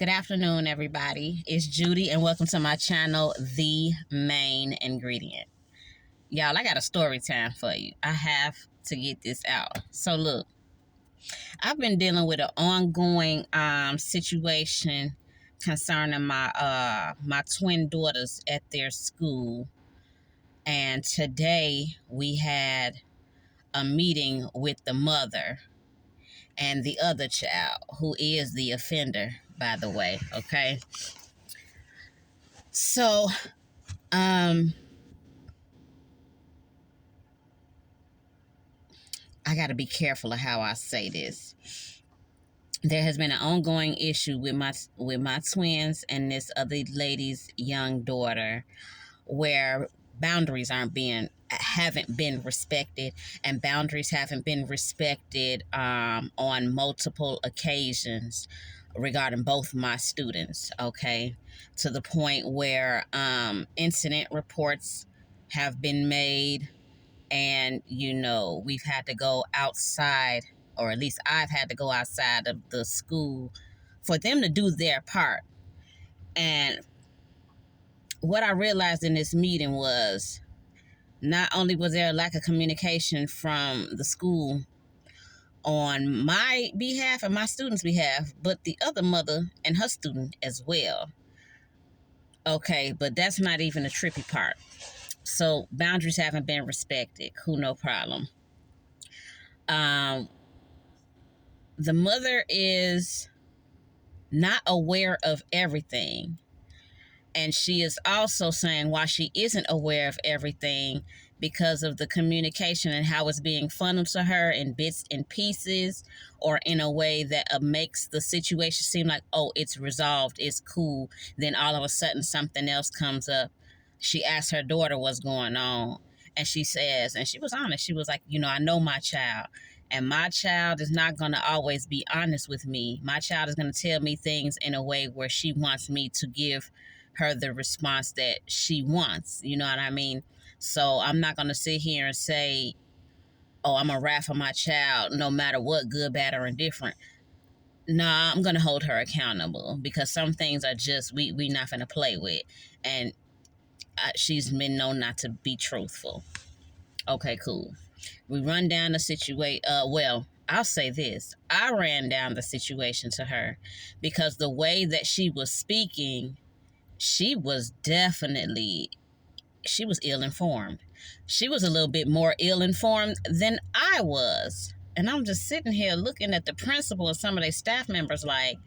Good afternoon, everybody. It's Judy, and welcome to my channel, The Main Ingredient. Y'all, I got a story time for you. I have to get this out. So, look, I've been dealing with an ongoing situation concerning my twin daughters at their school, and today we had a meeting with the mother and the other child, who is the offender, by the way. Okay, so I got to be careful of how I say this. There has been an ongoing issue with my twins and this other lady's young daughter, where boundaries haven't been respected, and boundaries haven't been respected on multiple occasions regarding both my students. Okay, to the point where incident reports have been made, and we've had to go outside, or at least I've had to go outside of the school for them to do their part. And what I realized in this meeting was, not only was there a lack of communication from the school on my behalf and my students' behalf, but the other mother and her student as well. Okay, but that's not even the trippy part. So boundaries haven't been respected. Cool, no problem. The mother is not aware of everything. And she is also saying why she isn't aware of everything, because of the communication and how it's being funneled to her in bits and pieces, or in a way that makes the situation seem like, oh, it's resolved, it's cool. Then all of a sudden something else comes up. She asked her daughter what's going on. And she says, and she was honest, she was like, I know my child. And my child is not going to always be honest with me. My child is going to tell me things in a way where she wants me to give her the response that she wants. You know what I mean? So I'm not going to sit here and say, oh, I'm a rat for my child no matter what, good, bad, or indifferent. Nah, I'm going to hold her accountable, because some things are just, we not going to play with. And she's been known not to be truthful. Okay, cool. We run down the situation. Well, I'll say this. I ran down the situation to her because the way that she was speaking, she was ill-informed. She was a little bit more ill-informed than I was. And I'm just sitting here looking at the principal and some of their staff members like,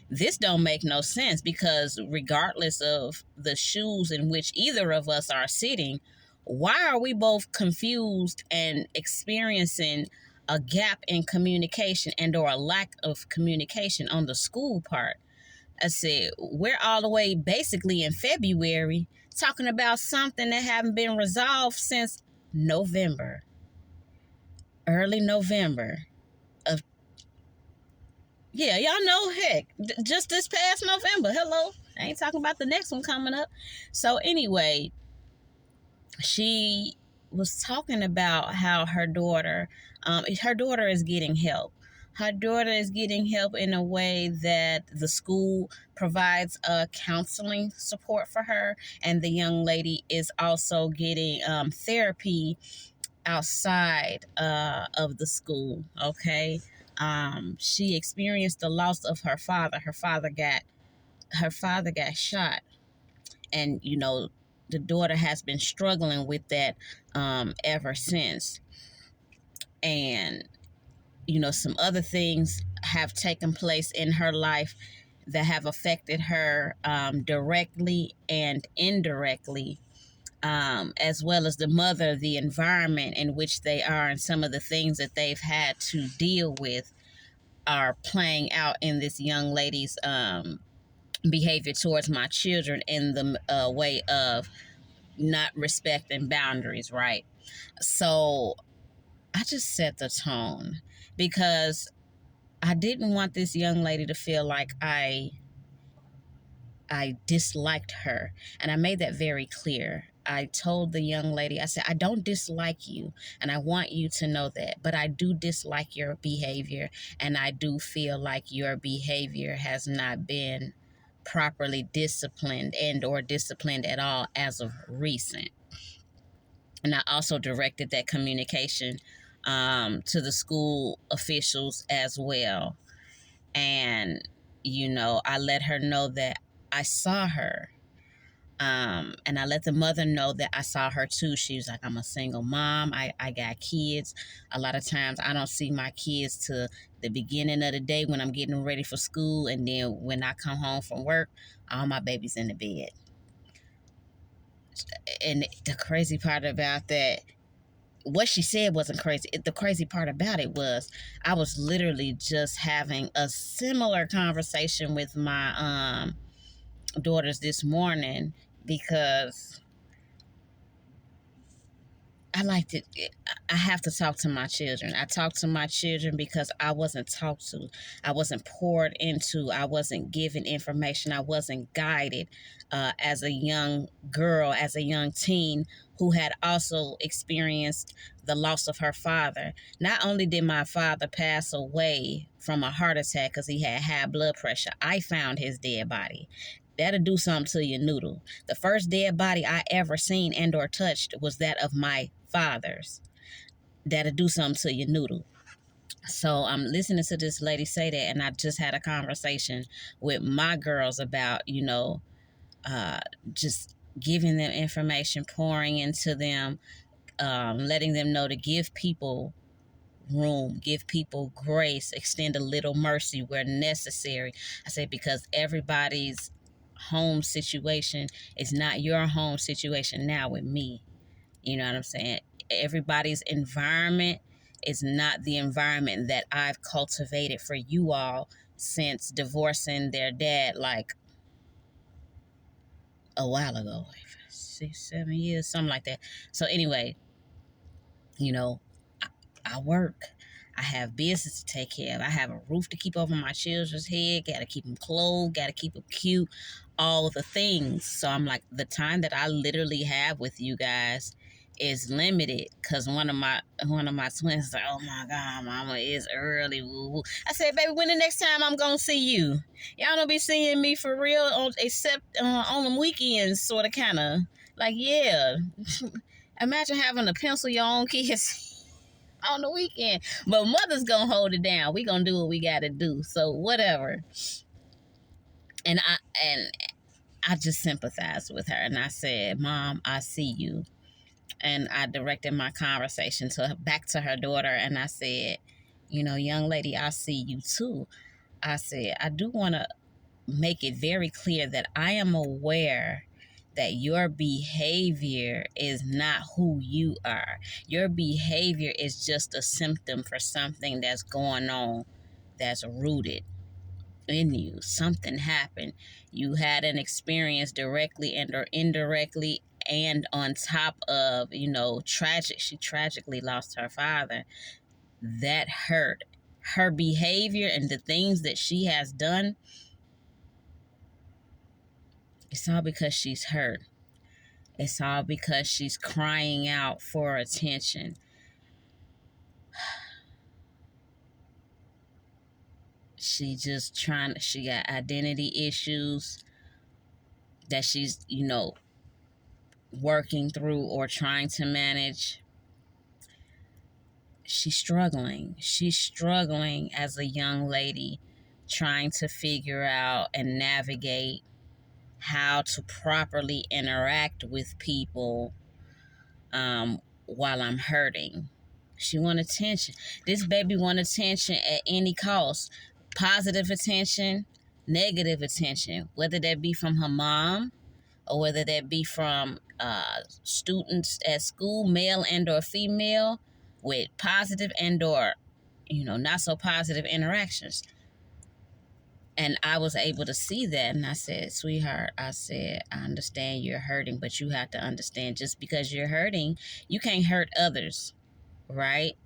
this don't make no sense, because regardless of the shoes in which either of us are sitting, why are we both confused and experiencing a gap in communication and or a lack of communication on the school part? I said, we're all the way basically in February talking about something that haven't been resolved since November, early November of, yeah, y'all know, heck, just this past November. Hello, I ain't talking about the next one coming up. So anyway, she was talking about how her daughter is getting help. Her daughter is getting help in a way that the school provides counseling support for her, and the young lady is also getting therapy outside of the school. Okay, she experienced the loss of her father. Her father got shot, and the daughter has been struggling with that ever since. And some other things have taken place in her life that have affected her directly and indirectly, as well as the mother, the environment in which they are, and some of the things that they've had to deal with are playing out in this young lady's behavior towards my children, in the way of not respecting boundaries, right? So I just set the tone, because I didn't want this young lady to feel like I disliked her. And I made that very clear. I told the young lady, I said, I don't dislike you, and I want you to know that, but I do dislike your behavior, and I do feel like your behavior has not been properly disciplined and or disciplined at all as of recent. And I also directed that communication to the school officials as well. And, I let her know that I saw her. And I let the mother know that I saw her too. She was like, I'm a single mom. I got kids. A lot of times I don't see my kids to the beginning of the day when I'm getting ready for school. And then when I come home from work, all my babies in the bed. And the crazy part about that, what she said wasn't crazy. The crazy part about it was I was literally just having a similar conversation with my daughters this morning, because I have to talk to my children. I talk to my children because I wasn't talked to. I wasn't poured into. I wasn't given information. I wasn't guided as a young girl, as a young teen who had also experienced the loss of her father. Not only did my father pass away from a heart attack because he had high blood pressure, I found his dead body. That'll do something to your noodle. The first dead body I ever seen and or touched was that of my father's. That'll do something to your noodle. So I'm listening to this lady say that, and I just had a conversation with my girls about, just giving them information, pouring into them, letting them know to give people room, give people grace, extend a little mercy where necessary. I say because everybody's home situation is not your home situation now with me. You know what I'm saying? Everybody's environment is not the environment that I've cultivated for you all since divorcing their dad like a while ago, like 6, 7 years, something like that. So anyway, I work. I have business to take care of. I have a roof to keep over my children's head. Got to keep them clothed. Got to keep them cute. All of the things. So I'm like, the time that I literally have with you guys is limited, because one of my twins is like, oh my God, mama, it's early. Woo woo. I said, baby, when the next time I'm gonna see you? Y'all don't be seeing me for real, except on the weekends, sort of, kind of. Like, yeah. Imagine having to pencil your own kids on the weekend. But mother's gonna hold it down. We gonna do what we gotta do. So whatever. And I just sympathized with her, and I said, Mom, I see you. And I directed my conversation back to her daughter, and I said, young lady, I see you too. I said, I do want to make it very clear that I am aware that your behavior is not who you are. Your behavior is just a symptom for something that's going on, that's rooted in you. Something happened. You had an experience directly and or indirectly, and on top of, she tragically lost her father. That hurt. Her behavior and the things that she has done, it's all because she's hurt. It's all because she's crying out for attention. She got identity issues that she's, working through or trying to manage. She's struggling. She's struggling as a young lady, trying to figure out and navigate how to properly interact with people while I'm hurting. She want attention. This baby want attention at any cost. Positive attention, negative attention, whether that be from her mom or whether that be from students at school, male and or female, with positive and or, not so positive interactions. And I was able to see that, and I said, sweetheart, I understand you're hurting, but you have to understand, just because you're hurting, you can't hurt others, right?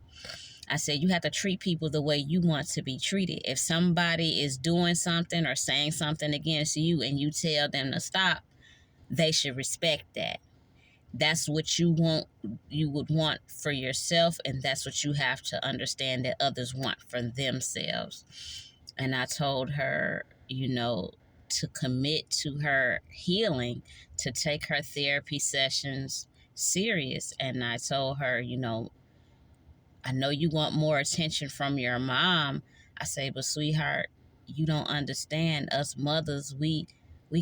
I said, you have to treat people the way you want to be treated. If somebody is doing something or saying something against you and you tell them to stop, they should respect that. That's what you would want for yourself, and that's what you have to understand that others want for themselves. And I told her, to commit to her healing, to take her therapy sessions serious. And I told her, I know you want more attention from your mom. I say, but sweetheart, you don't understand. Us mothers, we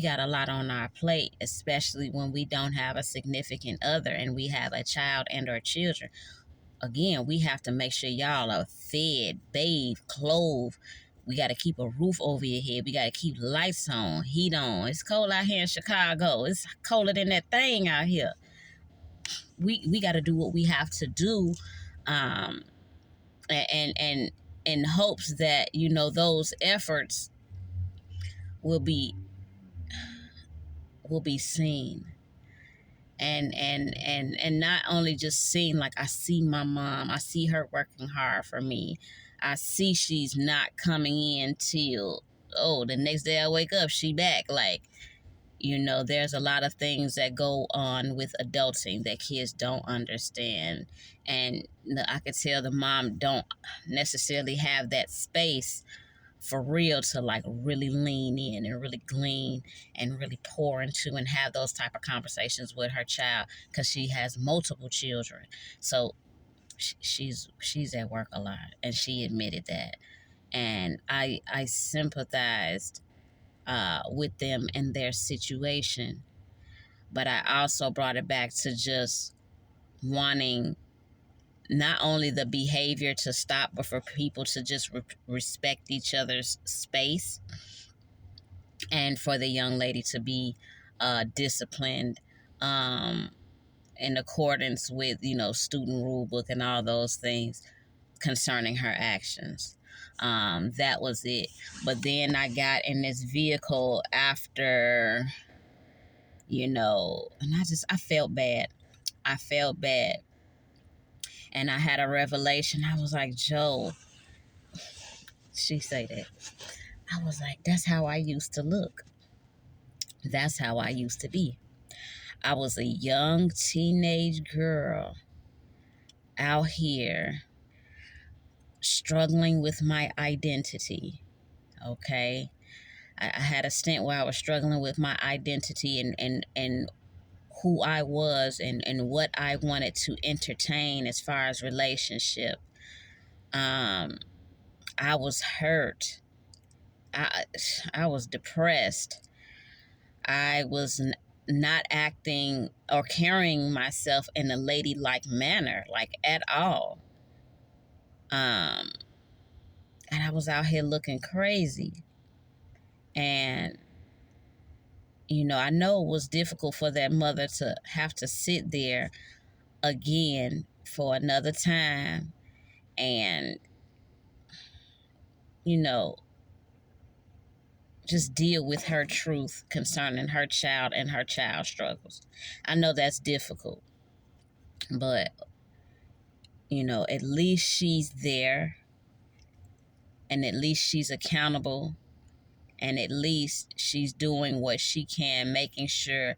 got a lot on our plate, especially when we don't have a significant other and we have a child and our children. Again, we have to make sure y'all are fed, bathed, clothed. We got to keep a roof over your head. We got to keep lights on, heat on. It's cold out here in Chicago. It's colder than that thing out here. We got to do what we have to do, and in hopes that those efforts will be seen, and not only just seen. Like, I see my mom, I see her working hard for me, I see she's not coming in till the next day I wake up she back. Like, there's a lot of things that go on with adulting that kids don't understand. And I could tell the mom don't necessarily have that space for real to like really lean in and really glean and really pour into and have those type of conversations with her child, because she has multiple children. So she's at work a lot, and she admitted that. And I sympathized with them and their situation, but I also brought it back to just wanting not only the behavior to stop, but for people to just respect each other's space, and for the young lady to be disciplined in accordance with student rule book and all those things concerning her actions. That was it. But then I got in this vehicle after, and I felt bad. I felt bad. And I had a revelation. I was like, Joe, she said that. I was like, that's how I used to look. That's how I used to be. I was a young teenage girl out here struggling with my identity. Okay. I had a stint where I was struggling with my identity and who I was and what I wanted to entertain as far as relationship. I was hurt. I was depressed. I was not acting or carrying myself in a ladylike manner, like at all. And I was out here looking crazy. And, I know it was difficult for that mother to have to sit there again for another time and, just deal with her truth concerning her child and her child's struggles. I know that's difficult, but, at least she's there, and at least she's accountable, and at least she's doing what she can, making sure,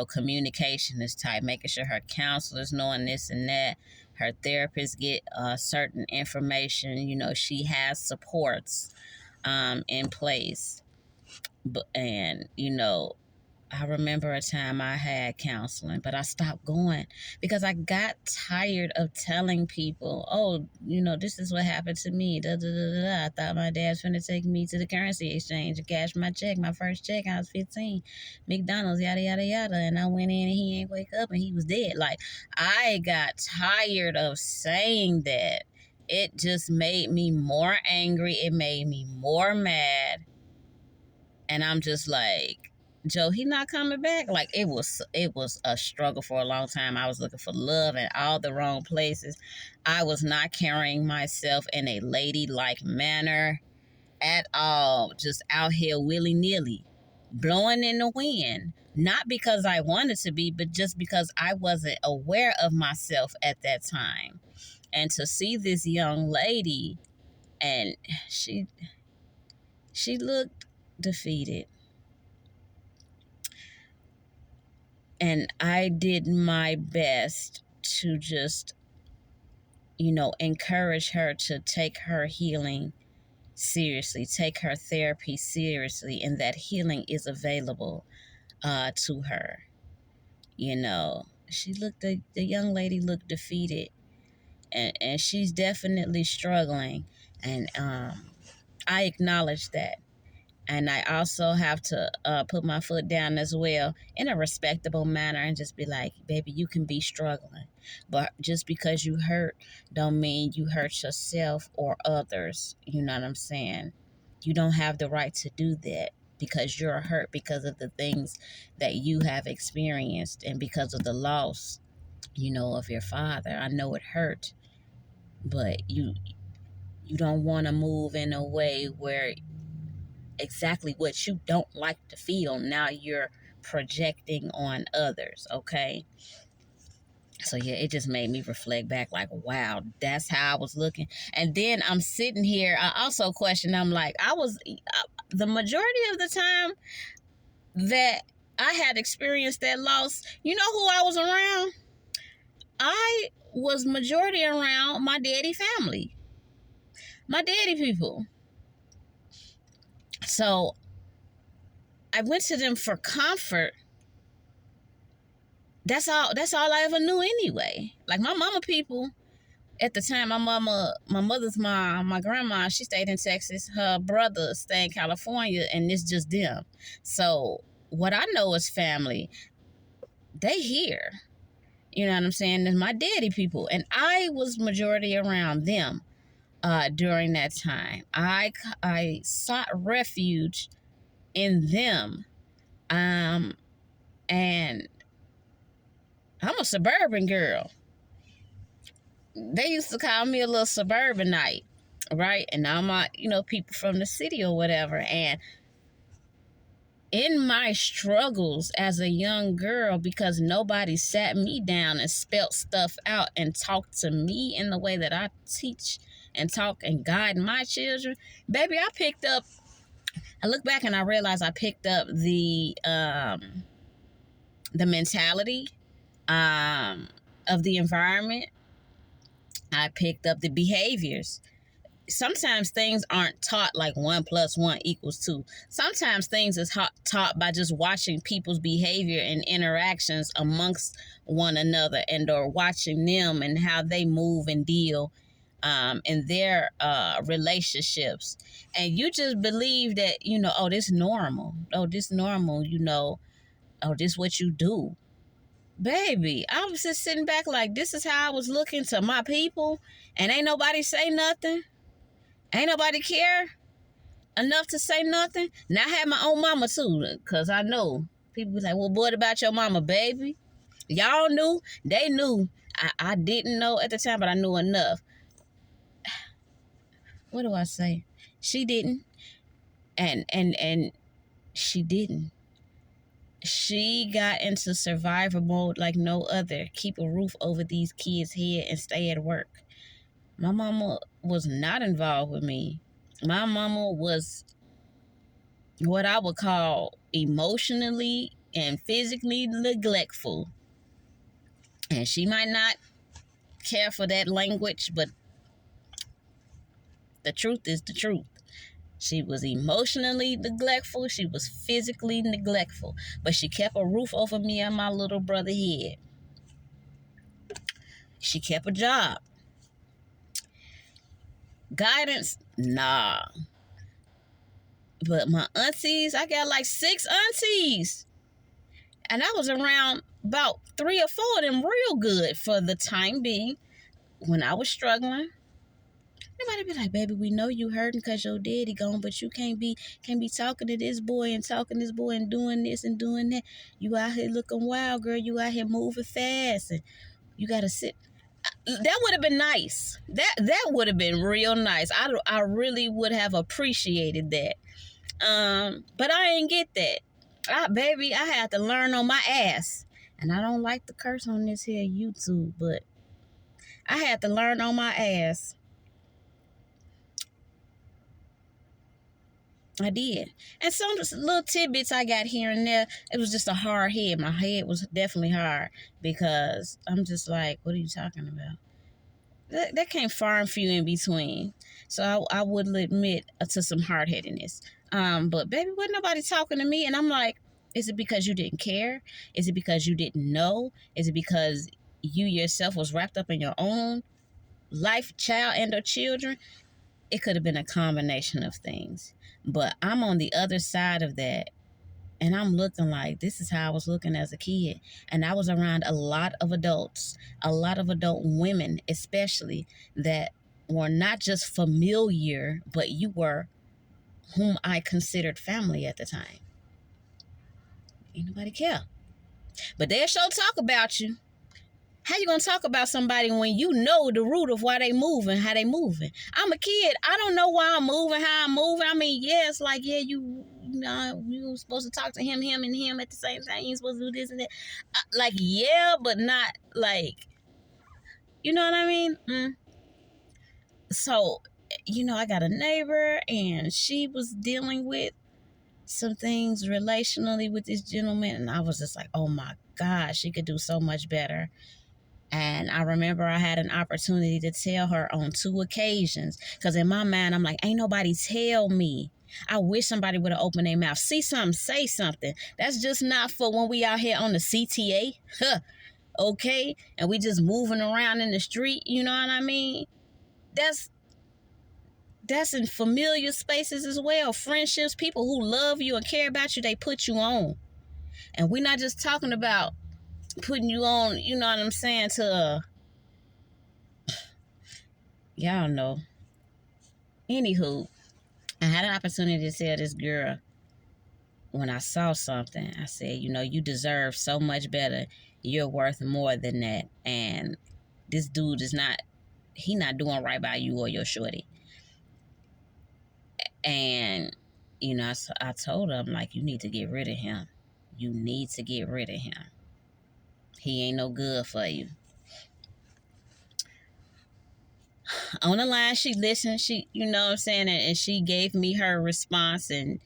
communication is tight, making sure her counselor's knowing this and that, her therapists get certain information, she has supports in place. And I remember a time I had counseling, but I stopped going because I got tired of telling people, oh, this is what happened to me. Da, da, da, da. I thought my dad's going to take me to the currency exchange and cash my check, my first check. I was 15, McDonald's, yada, yada, yada. And I went in and he ain't wake up and he was dead. Like, I got tired of saying that. It just made me more angry. It made me more mad. And I'm just like, Joe, he not coming back. Like, it was a struggle for a long time. I was looking for love in all the wrong places. I was not carrying myself in a ladylike manner at all. Just out here willy-nilly, blowing in the wind. Not because I wanted to be, but just because I wasn't aware of myself at that time. And to see this young lady, and she looked defeated. And I did my best to just, encourage her to take her healing seriously, take her therapy seriously, and that healing is available to her. You know, the young lady looked defeated, and she's definitely struggling. And I acknowledge that. And I also have to put my foot down as well in a respectable manner and just be like, baby, you can be struggling. But just because you hurt don't mean you hurt yourself or others. You know what I'm saying? You don't have the right to do that because you're hurt because of the things that you have experienced and because of the loss, of your father. I know it hurt, but you don't want to move in a way where exactly what you don't like to feel, now you're projecting on others, okay? So yeah, it just made me reflect back like, wow, that's how I was looking. And then I'm sitting here, I also question, I'm like, the majority of the time that I had experienced that loss, you know who I was around? I was majority around my daddy family, my daddy people. So I went to them for comfort. That's all I ever knew anyway. Like my mama people at the time, my mother's mom, my grandma, she stayed in Texas. Her brother stayed in California, and it's just them. So what I know is family, they here. You know what I'm saying? And my daddy people. And I was majority around them during that time. I sought refuge in them. And I'm a suburban girl. They used to call me a little suburbanite, right? And now I'm people from the city or whatever. And in my struggles as a young girl, because nobody sat me down and spelt stuff out and talked to me in the way that I teach and talk and guide my children, baby, I look back and I realize I picked up the mentality of the environment. I picked up the behaviors. Sometimes things aren't taught like 1 + 1 = 2. Sometimes things is taught by just watching people's behavior and interactions amongst one another, and or watching them and how they move and deal in their relationships. And you just believe that, oh, this normal. Oh, this normal, oh, this what you do. Baby, I was just sitting back like, this is how I was looking to my people, and ain't nobody say nothing. Ain't nobody care enough to say nothing. Now I had my own mama too, because I know people be like, well, what about your mama, baby? Y'all knew. They knew. I didn't know at the time, but I knew enough. What do I say? She didn't. And she didn't. She got into survival mode like no other. Keep a roof over these kids' head and stay at work. My mama was not involved with me. My mama was what I would call emotionally and physically neglectful. And she might not care for that language, but the truth is the truth. She was emotionally neglectful. She was physically neglectful. But she kept a roof over me and my little brother head. She kept a job. Guidance? Nah. But my aunties, I got like 6 aunties. And I was around about 3 or 4 of them real good for the time being when I was struggling. Nobody be like, baby, we know you hurting because your daddy gone, but you can't be talking to this boy and doing this and doing that. You out here looking wild, girl. You out here moving fast, and you gotta sit. That would have been nice. That would have been real nice. I really would have appreciated that. But I ain't get that. Baby, I had to learn on my ass. And I don't like to curse on this here YouTube, but I had to learn on my ass. I did. And some little tidbits I got here and there, it was just a hard head. My head was definitely hard because I'm just like, what are you talking about? that came far and few in between. So I would admit to some hard-headedness. But baby, wasn't nobody talking to me. And I'm like, is it because you didn't care? Is it because you didn't know? Is it because you yourself was wrapped up in your own life, child, and or children? It could have been a combination of things. But I'm on the other side of that. And I'm looking like this is how I was looking as a kid. And I was around a lot of adults, a lot of adult women, especially, that were not just familiar, but you were whom I considered family at the time. Ain't nobody care. But they'll sure talk about you. How you gonna talk about somebody when you know the root of why they moving, how they moving? I'm a kid. I don't know why I'm moving, how I'm moving. I mean, yeah, it's like, yeah, you were supposed to talk to him, and him at the same time. You supposed to do this and that. Like, yeah, but not like, you know what I mean? So, I got a neighbor, and she was dealing with some things relationally with this gentleman, and I was just like, oh my God, she could do so much better. And I remember I had an opportunity to tell her on 2 occasions, because in my mind, I'm like, ain't nobody tell me. I wish somebody would have opened their mouth. See something, say something. That's just not for when we out here on the CTA, okay? And we just moving around in the street, you know what I mean? That's in familiar spaces as well. Friendships, people who love you and care about you, they put you on. And we're not just talking about putting you on, you know what I'm saying, to y'all know. Anywho, I had an opportunity to tell this girl when I saw something, I said, you deserve so much better. You're worth more than that. And this dude he not doing right by you or your shorty. And, I told her, I'm like, you need to get rid of him. You need to get rid of him. He ain't no good for you. On the line, she listened. She, you know what I'm saying? And she gave me her response. And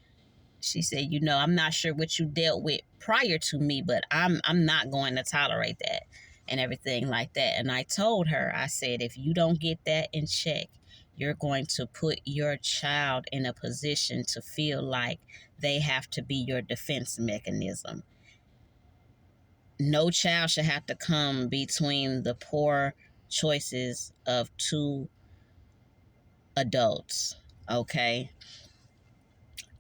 she said, I'm not sure what you dealt with prior to me, but I'm not going to tolerate that and everything like that. And I told her, I said, if you don't get that in check, you're going to put your child in a position to feel like they have to be your defense mechanism. No child should have to come between the poor choices of 2 adults, okay?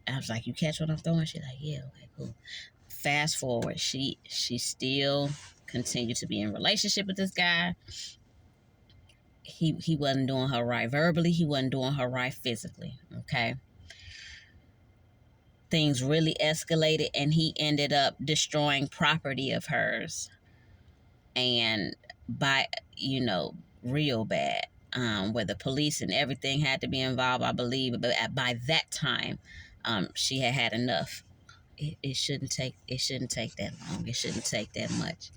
I was like, you catch what I'm throwing? She's like, yeah, okay, cool. Fast forward, she still continued to be in a relationship with this guy. He wasn't doing her right verbally. He wasn't doing her right physically, okay? Things really escalated, and he ended up destroying property of hers. And by, real bad, where the police and everything had to be involved, I believe. But by that time, she had enough. It shouldn't take that long. It shouldn't take that much.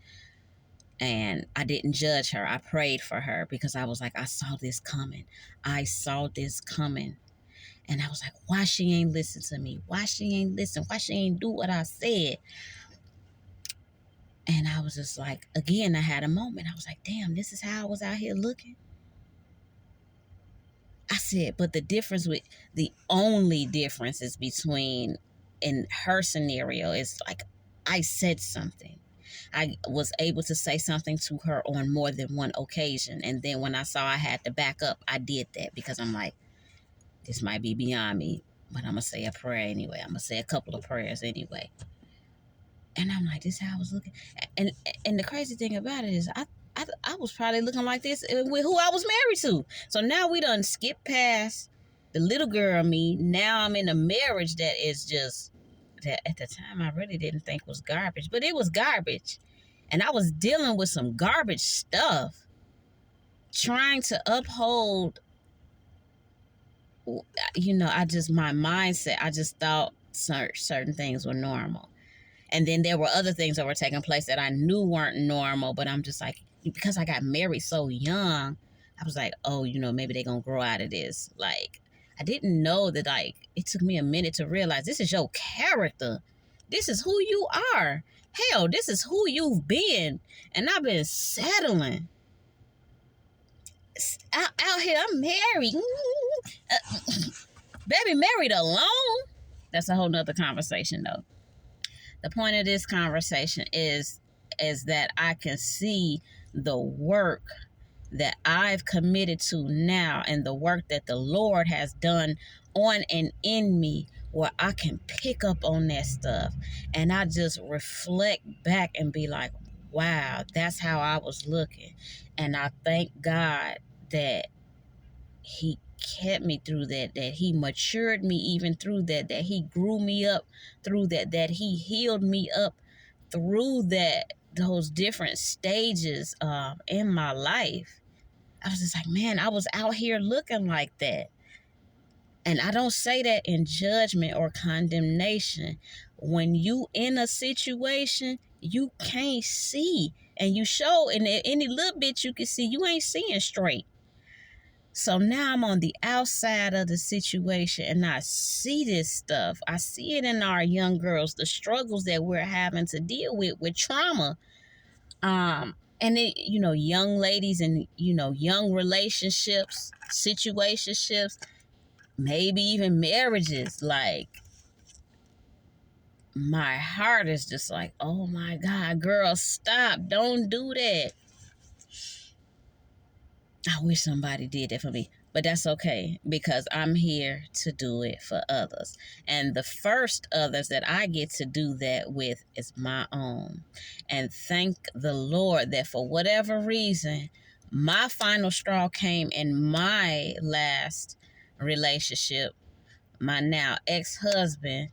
And I didn't judge her. I prayed for her because I was like, I saw this coming. And I was like, why she ain't listen to me? Why she ain't listen? Why she ain't do what I said? And I was just like, again, I had a moment. I was like, damn, this is how I was out here looking. I said, but the only difference is between, in her scenario, is like, I said something. I was able to say something to her on more than one occasion. And then when I saw I had to back up, I did that because I'm like, this might be beyond me, but I'm going to say a prayer anyway. I'm going to say a couple of prayers anyway. And I'm like, this is how I was looking. And the crazy thing about it is I was probably looking like this with who I was married to. So now we done skipped past the little girl me. Now I'm in a marriage that is just, that at the time I really didn't think was garbage. But it was garbage. And I was dealing with some garbage stuff. Trying to uphold, my mindset. I just thought certain things were normal. And then there were other things that were taking place that I knew weren't normal, but I'm just like, because I got married so young, I was like, oh, maybe they're going to grow out of this. Like, I didn't know that, like, it took me a minute to realize this is your character. This is who you are. Hell, this is who you've been. And I've been settling. out here, I'm married. Baby, married alone? That's a whole nother conversation, though. The point of this conversation is that I can see the work that I've committed to now and the work that the Lord has done on and in me, where I can pick up on that stuff and I just reflect back and be like, wow, that's how I was looking. And I thank God that He kept me through that He matured me even through that He grew me up through that He healed me up through those different stages in my life. I was just like, man, I was out here looking like that. And I don't say that in judgment or condemnation. When you in a situation you can't see, and you show in any little bit you can see, you ain't seeing straight. So now I'm on the outside of the situation and I see this stuff. I see it in our young girls, the struggles that we're having to deal with trauma. And it, young ladies and, young relationships, situationships, maybe even marriages. Like, my heart is just like, oh my God, girl, stop. Don't do that. I wish somebody did that for me, but that's okay because I'm here to do it for others. And the first others that I get to do that with is my own. And thank the Lord that for whatever reason, my final straw came in my last relationship. My now ex-husband,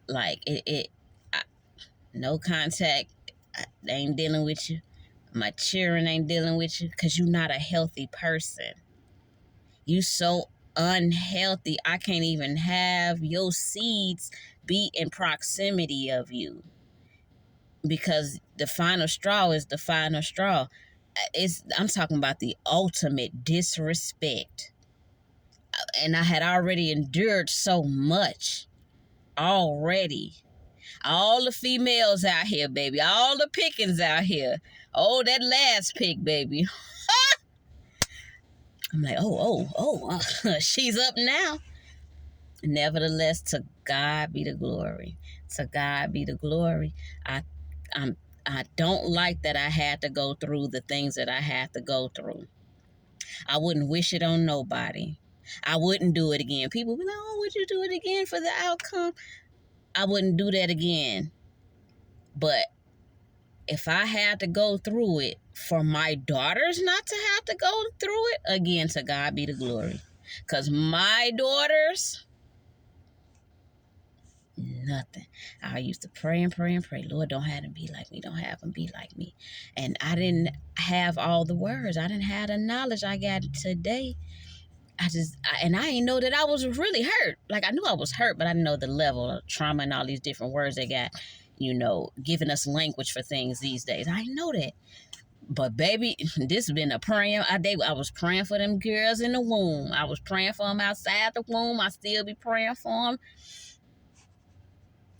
like no contact. They ain't dealing with you. My children ain't dealing with you because you're not a healthy person. You so unhealthy. I can't even have your seeds be in proximity of you because the final straw is the final straw. I'm talking about the ultimate disrespect. And I had already endured so much already. All the females out here, baby. All the pickings out here. Oh, that last pick, baby. I'm like, she's up now. Nevertheless, to God be the glory. To God be the glory. I don't like that I had to go through the things that I had to go through. I wouldn't wish it on nobody. I wouldn't do it again. People be like, oh, would you do it again for the outcome? I wouldn't do that again. But if I had to go through it for my daughters not to have to go through it, again, to God be the glory. Because my daughters, nothing. I used to pray and pray and pray. Lord, don't have them be like me. Don't have them be like me. And I didn't have all the words. I didn't have the knowledge I got today. I didn't know that I was really hurt. Like, I knew I was hurt, but I didn't know the level of trauma and all these different words they got, giving us language for things these days. I didn't know that. But baby, this has been a prayer. I was praying for them girls in the womb. I was praying for them outside the womb. I still be praying for them.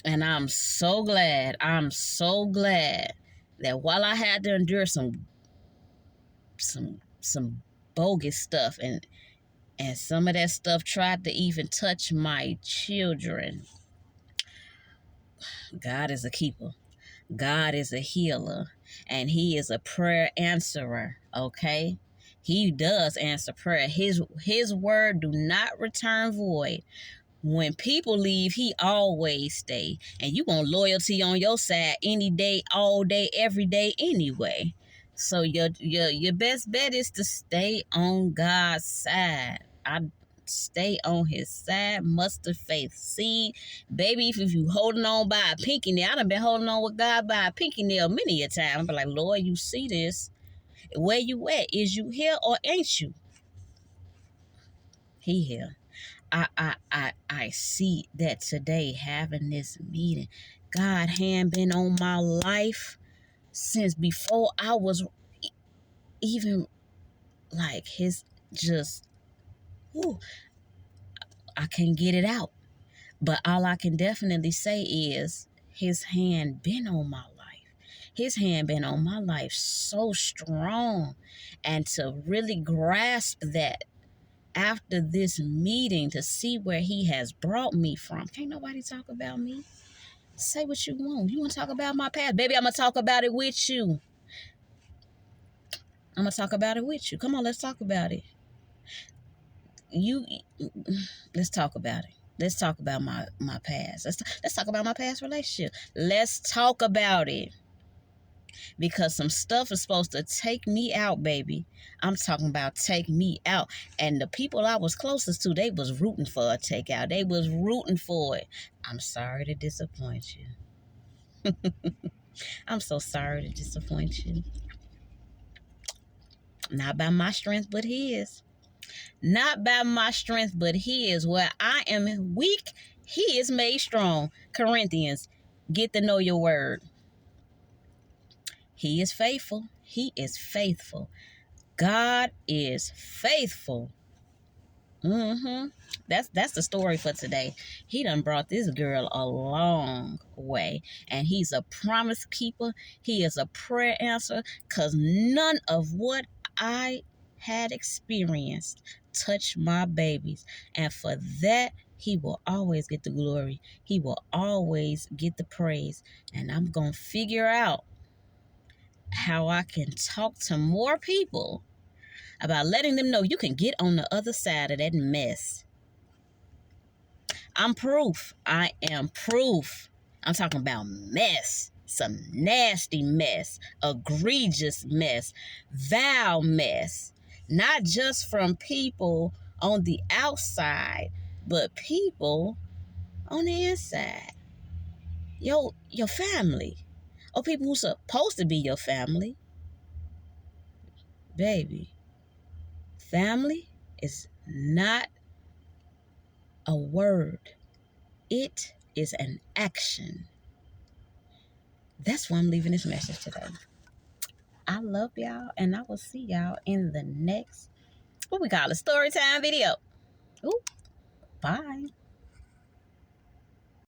And I'm so glad that while I had to endure some bogus stuff and some of that stuff tried to even touch my children, God is a keeper. God is a healer. And He is a prayer answerer, okay? He does answer prayer. His word do not return void. When people leave, He always stay. And you want loyalty on your side any day, all day, every day anyway. So your best bet is to stay on God's side. I stay on His side, mustard faith seed. Baby, if you holding on by a pinky nail, I done been holding on with God by a pinky nail many a time. I be like, Lord, you see this. Where you at? Is you here or ain't you? He here. I see that today having this meeting. God hand been on my life since before I was even like His just, I can't get it out. But all I can definitely say is His hand been on my life. His hand been on my life so strong. And to really grasp that after this meeting, to see where he has brought me from. Can't nobody talk about me. Say what you want. You want to talk about my past? Baby, I'm going to talk about it with you. I'm going to talk about it with you. Come on, let's talk about it. Let's talk about it. Let's talk about my past. Let's talk about my past relationship. Let's talk about it. Because some stuff is supposed to take me out, baby. I'm talking about take me out. And the people I was closest to, they was rooting for a takeout. They was rooting for it. I'm sorry to disappoint you. I'm so sorry to disappoint you. Not by my strength, but his. Not by my strength, but his. Where I am weak, he is made strong. Corinthians, get to know your word. He is faithful. He is faithful. God is faithful. That's the story for today. He done brought this girl a long way. And he's a promise keeper. He is a prayer answer. Because none of what I had experienced touched my babies. And for that, he will always get the glory. He will always get the praise. And I'm going to figure out how I can talk to more people about letting them know you can get on the other side of that mess. I'm proof. I am proof. I'm talking about mess. Some nasty mess. Egregious mess. Vile mess. Not just from people on the outside, but people on the inside. Your family. Or people who's supposed to be your family. Baby, family is not a word. It is an action. That's why I'm leaving this message today. I love y'all, and I will see y'all in the next, what we call a story time video. Ooh, bye.